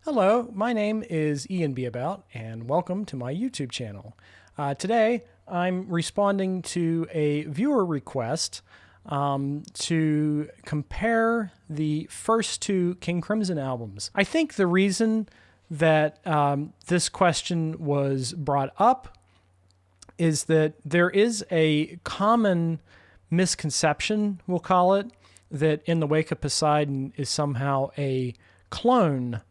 Hello, my name is Ian Beabout, and welcome to my YouTube channel. Today, I'm responding to a viewer request to compare the first two King Crimson albums. I think the reason that this question was brought up is that there is a common misconception, we'll call it, that In the Wake of Poseidon is somehow a clone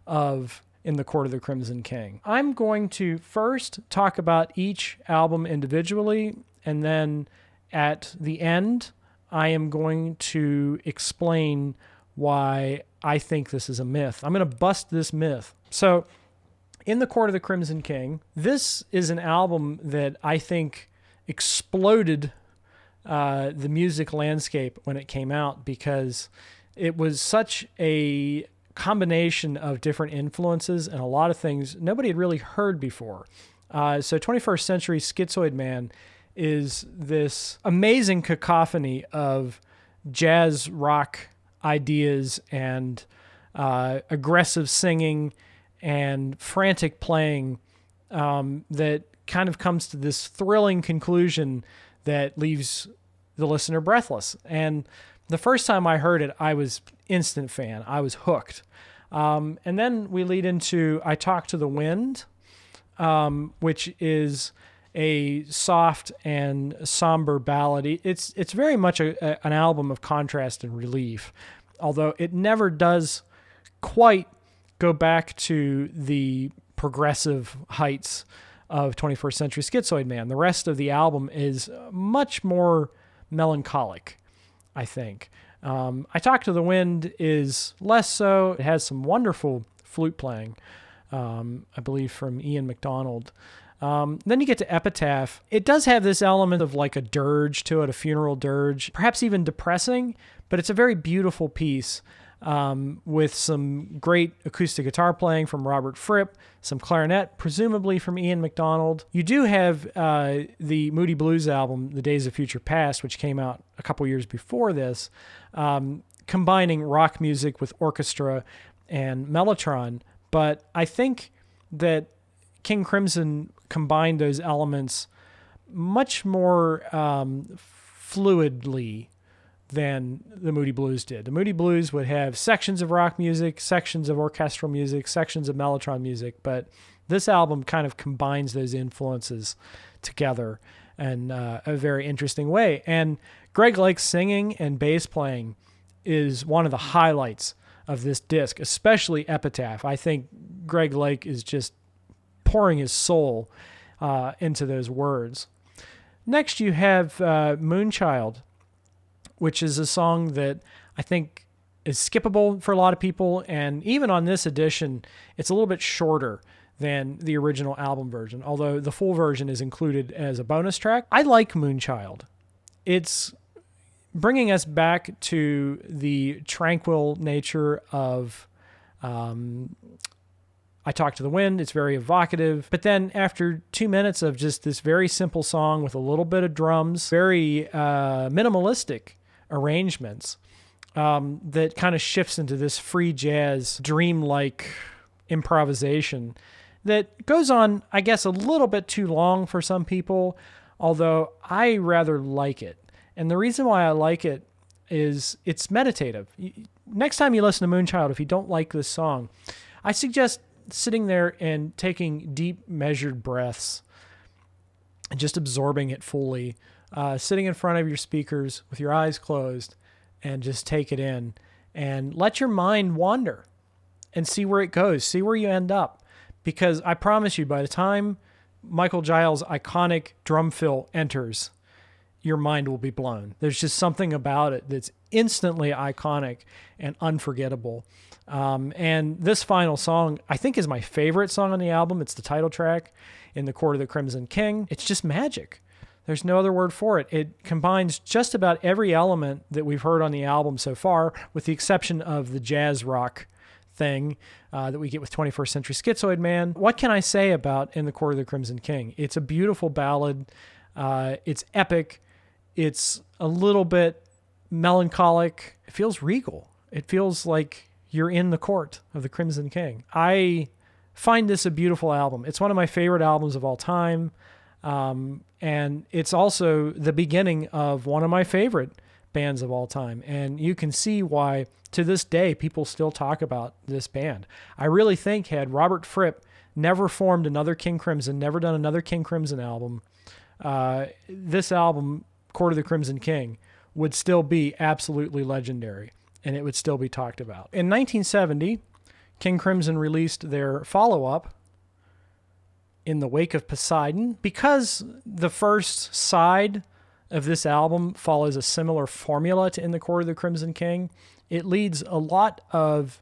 of In the Court of the Crimson King. I'm going to first talk about each album individually, and then at the end, I am going to explain why I think this is a myth. I'm going to bust this myth. So, In the Court of the Crimson King, this is an album that I think exploded the music landscape when it came out because it was such a combination of different influences and a lot of things nobody had really heard before. So 21st Century Schizoid Man is this amazing cacophony of jazz rock ideas and aggressive singing and frantic playing that kind of comes to this thrilling conclusion that leaves the listener breathless. And the first time I heard it, I was instant fan. I was hooked. And then we lead into I Talk to the Wind, which is a soft and somber ballad. It's very much an album of contrast and relief, although it never does quite go back to the progressive heights of 21st Century Schizoid Man. The rest of the album is much more melancholic, I think. I Talk to the Wind is less so. It has some wonderful flute playing, I believe from Ian MacDonald. Then you get to Epitaph. It does have this element of like a dirge to it, a funeral dirge, perhaps even depressing, but it's a very beautiful piece with some great acoustic guitar playing from Robert Fripp, some clarinet, presumably from Ian MacDonald. You do have the Moody Blues album, The Days of Future Past, which came out a couple years before this, combining rock music with orchestra and mellotron. But I think that King Crimson combined those elements much more fluidly than the Moody Blues did. The Moody Blues would have sections of rock music, sections of orchestral music, sections of mellotron music, but this album kind of combines those influences together in a very interesting way. And Greg Lake's singing and bass playing is one of the highlights of this disc, especially Epitaph. I think Greg Lake is just pouring his soul into those words. Next, you have Moonchild, which is a song that I think is skippable for a lot of people. And even on this edition, it's a little bit shorter than the original album version, although the full version is included as a bonus track. I like Moonchild. It's bringing us back to the tranquil nature of I Talk to the Wind. It's very evocative. But then after 2 minutes of just this very simple song with a little bit of drums, very minimalistic arrangements, that kind of shifts into this free jazz, dreamlike improvisation that goes on, I guess, a little bit too long for some people, although I rather like it. And the reason why I like it is it's meditative. Next time you listen to Moonchild, if you don't like this song, I suggest sitting there and taking deep, measured breaths and just absorbing it fully, sitting in front of your speakers with your eyes closed and just take it in and let your mind wander and see where it goes, see where you end up. Because I promise you, by the time Michael Giles' iconic drum fill enters, your mind will be blown. There's just something about it that's instantly iconic and unforgettable. And this final song, I think, is my favorite song on the album. It's the title track, In the Court of the Crimson King. It's just magic. There's no other word for it. It combines just about every element that we've heard on the album so far, with the exception of the jazz rock thing that we get with 21st Century Schizoid Man. What can I say about In the Court of the Crimson King? It's a beautiful ballad. It's epic. It's a little bit melancholic. It feels regal. It feels like you're in the court of the Crimson King. I find this a beautiful album. It's one of my favorite albums of all time. And it's also the beginning of one of my favorite bands of all time. And you can see why, to this day, people still talk about this band. I really think had Robert Fripp never formed another King Crimson, never done another King Crimson album, this album, Court of the Crimson King, would still be absolutely legendary, and it would still be talked about. In 1970, King Crimson released their follow-up, In the Wake of Poseidon. Because the first side of this album follows a similar formula to In the Court of the Crimson King, it leads a lot of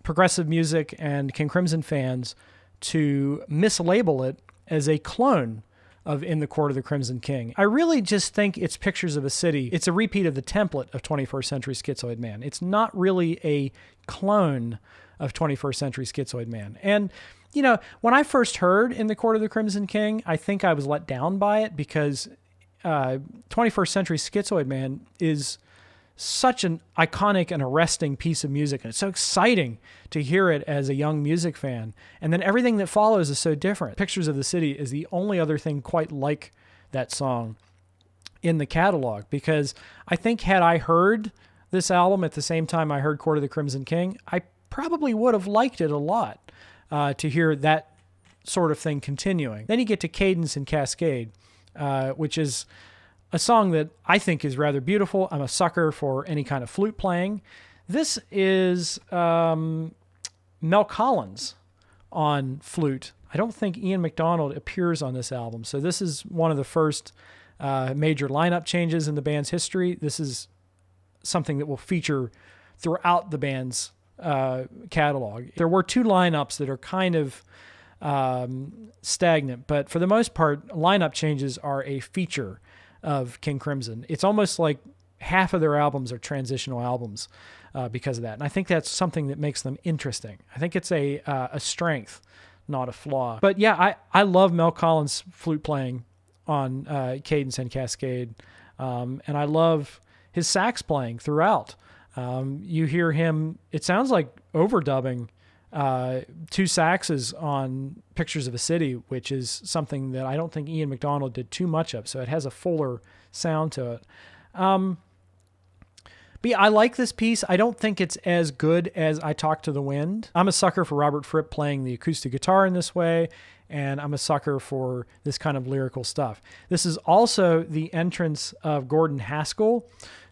progressive music and King Crimson fans to mislabel it as a clone of In the Court of the Crimson King. I really just think it's Pictures of a City. It's a repeat of the template of 21st Century Schizoid Man. It's not really a clone of 21st Century Schizoid Man. And, you know, when I first heard In the Court of the Crimson King, I think I was let down by it because 21st Century Schizoid Man is such an iconic and arresting piece of music, and it's so exciting to hear it as a young music fan. And then everything that follows is so different. Pictures of the City is the only other thing quite like that song in the catalog, because I think had I heard this album at the same time I heard Court of the Crimson King, I probably would have liked it a lot to hear that sort of thing continuing. Then you get to Cadence and Cascade, which is a song that I think is rather beautiful. I'm a sucker for any kind of flute playing. This is Mel Collins on flute. I don't think Ian MacDonald appears on this album. So this is one of the first major lineup changes in the band's history. This is something that will feature throughout the band's catalog. There were two lineups that are kind of stagnant, but for the most part, lineup changes are a feature of King Crimson. It's almost like half of their albums are transitional albums because of that. And I think that's something that makes them interesting. I think it's a strength, not a flaw. But yeah, I love Mel Collins' flute playing on Cadence and Cascade. And I love his sax playing throughout. You hear him, it sounds like overdubbing two saxes on Pictures of a City, which is something that I don't think Ian MacDonald did too much of, so it has a fuller sound to it. But yeah, I like this piece. I don't think it's as good as I Talk to the Wind. I'm a sucker for Robert Fripp playing the acoustic guitar in this way, and I'm a sucker for this kind of lyrical stuff. This is also the entrance of Gordon Haskell,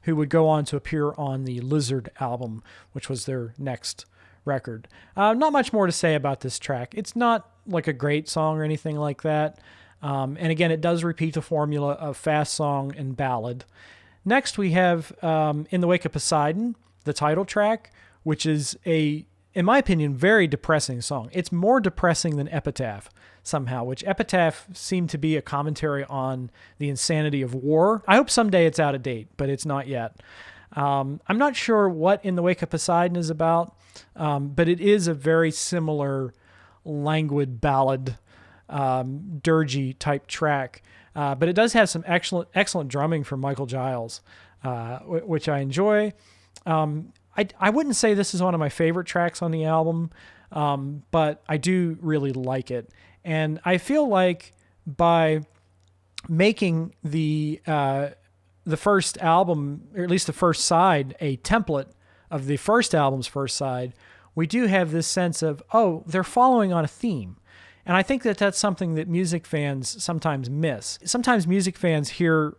who would go on to appear on the Lizard album, which was their next record. Not much more to say about this track. It's not like a great song or anything like that. And again, it does repeat the formula of fast song and ballad. Next, we have In the Wake of Poseidon, the title track, which is in my opinion, very depressing song. It's more depressing than Epitaph somehow, which Epitaph seemed to be a commentary on the insanity of war. I hope someday it's out of date, but it's not yet. I'm not sure what In the Wake of Poseidon is about, but it is a very similar languid ballad, dirgy type track. But it does have some excellent drumming from Michael Giles, which I enjoy. I wouldn't say this is one of my favorite tracks on the album, but I do really like it. And I feel like by making the first album, or at least the first side, a template of the first album's first side, we do have this sense of, oh, they're following on a theme. And I think that that's something that music fans sometimes miss. Sometimes music fans hear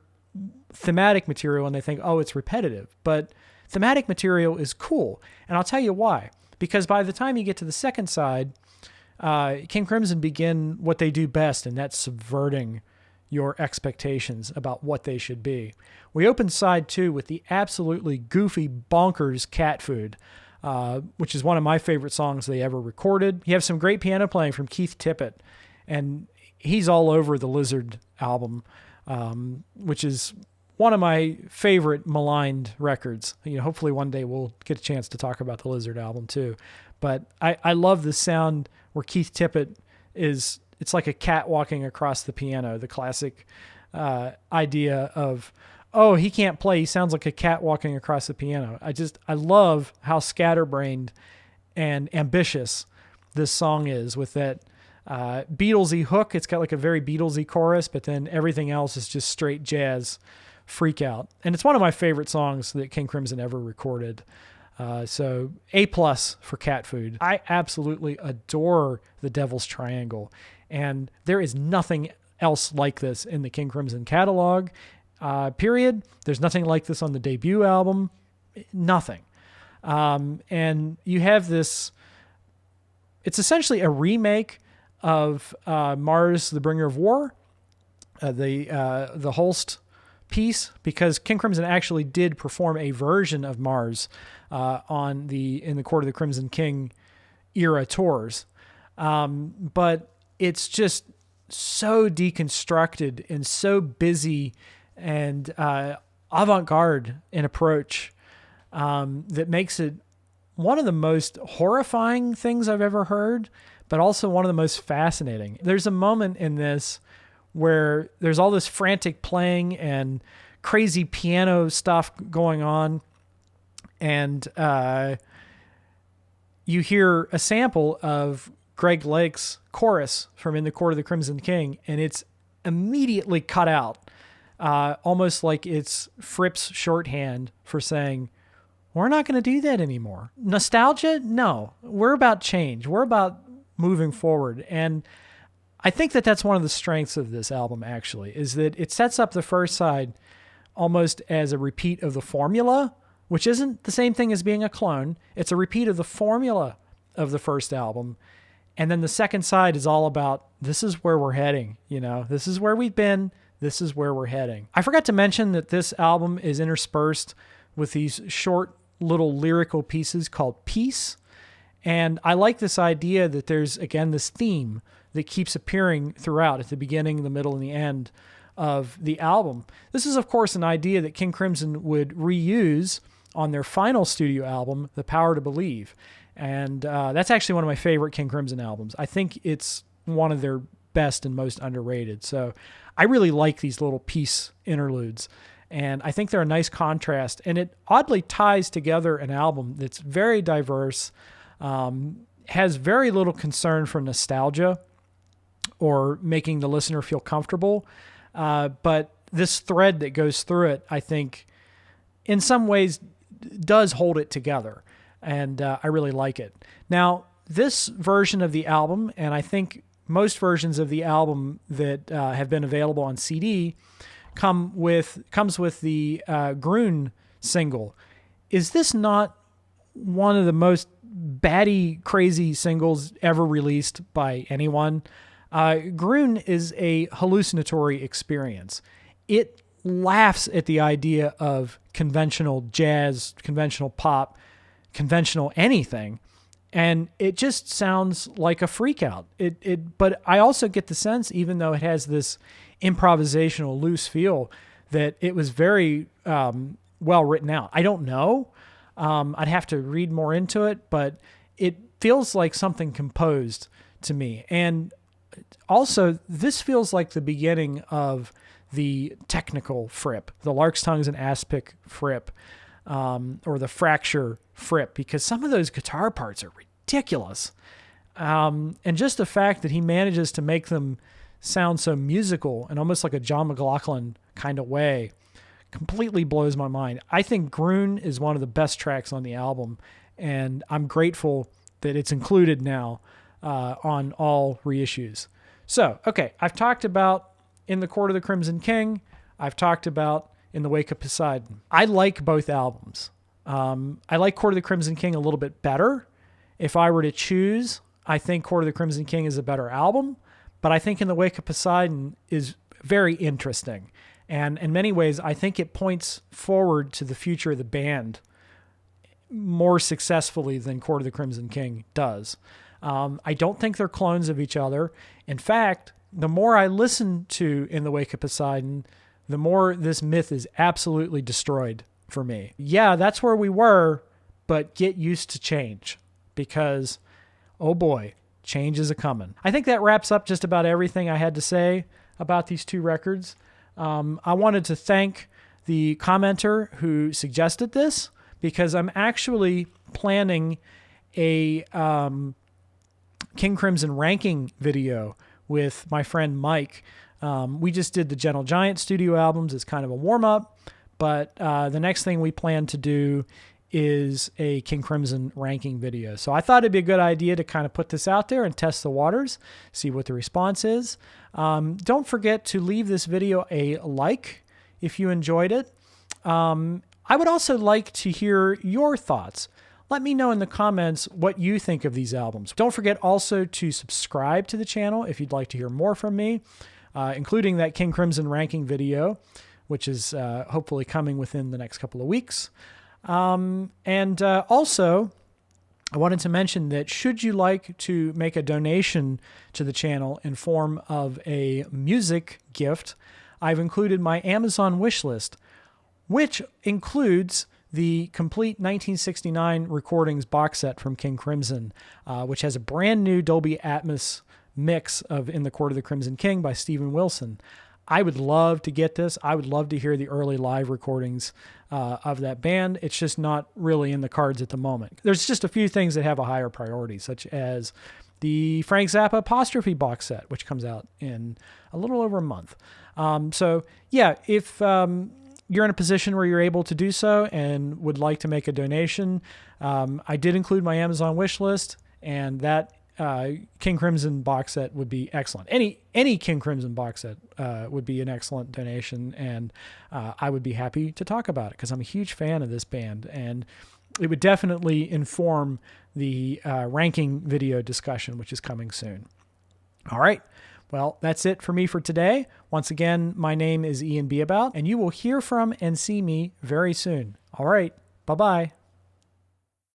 thematic material and they think, oh, it's repetitive. But thematic material is cool. And I'll tell you why. Because by the time you get to the second side, King Crimson begin what they do best, and that's subverting your expectations about what they should be. We open side 2 with the absolutely goofy, bonkers Cat Food, which is one of my favorite songs they ever recorded. You have some great piano playing from Keith Tippett, and he's all over the Lizard album, which is one of my favorite maligned records. You know, hopefully one day we'll get a chance to talk about the Lizard album too. But I love the sound where Keith Tippett it's like a cat walking across the piano, the classic idea of, oh, he can't play. He sounds like a cat walking across the piano. I love how scatterbrained and ambitious this song is with that Beatlesy hook. It's got like a very Beatlesy chorus, but then everything else is just straight jazz freak out. And it's one of my favorite songs that King Crimson ever recorded. So A+ for cat food. I absolutely adore the Devil's Triangle, and there is nothing else like this in the King Crimson catalog, period. There's nothing like this on the debut album. Nothing. And you have this, it's essentially a remake of Mars, the Bringer of War, the Holst piece, because King Crimson actually did perform a version of Mars in the Court of the Crimson King era tours. But it's just so deconstructed and so busy and avant-garde in approach that makes it one of the most horrifying things I've ever heard, but also one of the most fascinating. There's a moment in this where there's all this frantic playing and crazy piano stuff going on, and you hear a sample of Greg Lake's chorus from In the Court of the Crimson King, and it's immediately cut out, almost like it's Fripp's shorthand for saying, we're not going to do that anymore. Nostalgia? No. We're about change. We're about moving forward. And I think that that's one of the strengths of this album, actually, is that it sets up the first side almost as a repeat of the formula, which isn't the same thing as being a clone. It's a repeat of the formula of the first album. And then the second side is all about, this is where we're heading. You know, this is where we've been. This is where we're heading. I forgot to mention that this album is interspersed with these short little lyrical pieces called Peace. And I like this idea that there's, again, this theme that keeps appearing throughout at the beginning, the middle, and the end of the album. This is, of course, an idea that King Crimson would reuse on their final studio album, The Power to Believe. And that's actually one of my favorite King Crimson albums. I think it's one of their best and most underrated. So I really like these little Peace interludes. And I think they're a nice contrast. And it oddly ties together an album that's very diverse, has very little concern for nostalgia or making the listener feel comfortable. But this thread that goes through it, I think, in some ways does hold it together. And I really like it. Now, this version of the album, and I think most versions of the album that have been available on CD, comes with the Groon single. Is this not one of the most batty, crazy singles ever released by anyone? Groon is a hallucinatory experience. It laughs at the idea of conventional jazz, conventional pop, conventional anything, and it just sounds like a freak out. But I also get the sense, even though it has this improvisational, loose feel, that it was very well written out. I don't know. I'd have to read more into it, but it feels like something composed to me. And also, this feels like the beginning of the technical Fripp, the Lark's Tongues and Aspic Fripp, or the Fracture Fripp, because some of those guitar parts are ridiculous. And just the fact that he manages to make them sound so musical and almost like a John McLaughlin kind of way completely blows my mind. I think Groon is one of the best tracks on the album, and I'm grateful that it's included now on all reissues. So, okay, I've talked about In the Court of the Crimson King. I've talked about In the Wake of Poseidon. I like both albums. I like Court of the Crimson King a little bit better. If I were to choose, I think Court of the Crimson King is a better album, but I think In the Wake of Poseidon is very interesting. And in many ways, I think it points forward to the future of the band more successfully than Court of the Crimson King does. I don't think they're clones of each other. In fact, the more I listen to In the Wake of Poseidon, the more this myth is absolutely destroyed for me. Yeah, that's where we were, but get used to change, because, oh boy, change is a-coming. I think that wraps up just about everything I had to say about these two records. I wanted to thank the commenter who suggested this, because I'm actually planning a King Crimson ranking video with my friend Mike. We just did the Gentle Giant studio albums as kind of a warm-up, but the next thing we plan to do is a King Crimson ranking video. So I thought it'd be a good idea to kind of put this out there and test the waters, see what the response is. Don't forget to leave this video a like if you enjoyed it. I would also like to hear your thoughts. Let me know in the comments what you think of these albums. Don't forget also to subscribe to the channel if you'd like to hear more from me, including that King Crimson ranking video, which is hopefully coming within the next couple of weeks. Also, I wanted to mention that should you like to make a donation to the channel in form of a music gift, I've included my Amazon wish list, which includes the complete 1969 recordings box set from King Crimson, which has a brand new Dolby Atmos mix of In the Court of the Crimson King by Steven Wilson. I would love to get this. I would love to hear the early live recordings of that band. It's just not really in the cards at the moment. There's just a few things that have a higher priority, such as the Frank Zappa Apostrophe box set, which comes out in a little over a month. So yeah, if you're in a position where you're able to do so and would like to make a donation, I did include my Amazon wish list, and that King Crimson box set would be excellent. Any King Crimson box set would be an excellent donation, and I would be happy to talk about it because I'm a huge fan of this band, and it would definitely inform the ranking video discussion, which is coming soon. All right. Well, that's it for me for today. Once again, my name is Ian Beabout, and you will hear from and see me very soon. All right. Bye-bye.